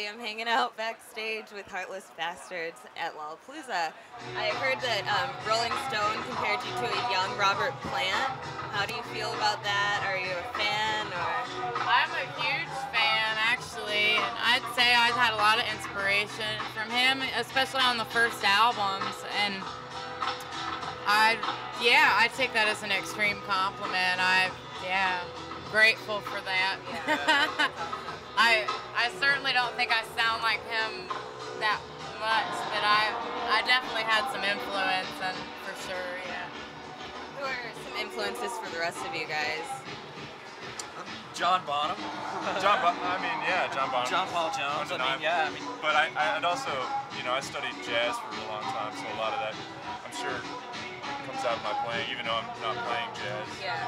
Ashley. I'm hanging out backstage with Heartless Bastards at Lollapalooza. I heard that Rolling Stone compared you to a young Robert Plant. How do you feel about that? Are you a fan? Or? I'm a huge fan, actually, and I'd say I've had a lot of inspiration from him, especially on the first albums. And I take that as an extreme compliment. Grateful for that. Yeah. I certainly don't think I sound like him that much, but I definitely had some influence, and for sure, yeah. Who are some influences for the rest of you guys? John Bonham. John Bonham. John Paul Jones. But I'd also, I studied jazz for a long time, so a lot of that, I'm sure, comes out of my playing, even though I'm not playing jazz. Yeah.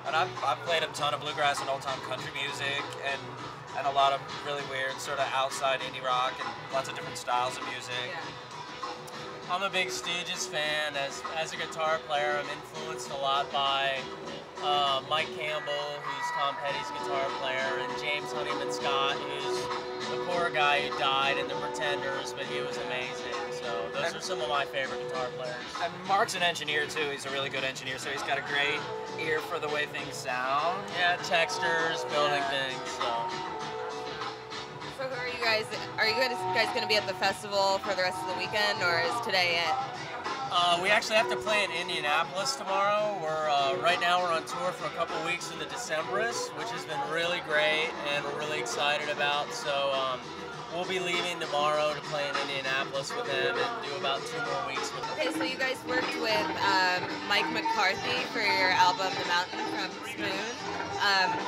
And I've played a ton of bluegrass and old-time country music, and a lot of really weird sort of outside indie rock and lots of different styles of music. Yeah. I'm a big Stooges fan. As a guitar player, I'm influenced a lot by Mike Campbell, who's Tom Petty's guitar player, and James Honeyman Scott, who's the poor guy who died in The Pretenders, but he was amazing. So those are some of my favorite guitar players. And Mark's an engineer too. He's a really good engineer, so he's got a great ear for the way things sound. Yeah, textures, building things. So who are you guys? Are you guys going to be at the festival for the rest of the weekend, or is today it? We actually have to play in Indianapolis tomorrow. Right now we're on tour for a couple weeks with the Decemberists, which has been really great and we're really excited about. So we'll be leaving tomorrow to play in Indianapolis with them and do about 2 more weeks with them. Okay, so you guys worked with Mike McCarthy for your album The Mountain from Spoon.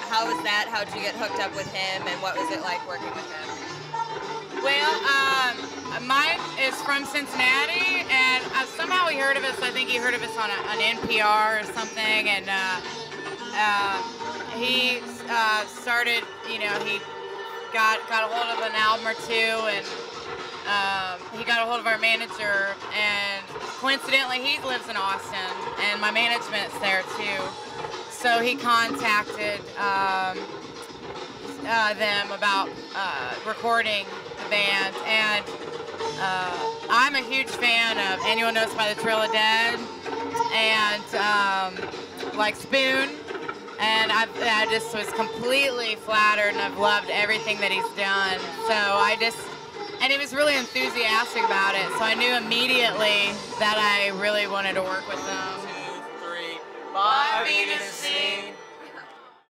How was that? How'd you get hooked up with him, and what was it like working with him? Well, Mike is from Cincinnati, and somehow he heard of us. I think he heard of us on an NPR or something, and he started, he got a hold of an album or two, and he got a hold of our manager, and coincidentally he lives in Austin, and my management's there too. So he contacted them about recording the band, and I'm a huge fan of Anyone Knows by the Trail of Dead, and like Spoon, and I just was completely flattered, and I've loved everything that he's done. So and he was really enthusiastic about it, so I knew immediately that I really wanted to work with him.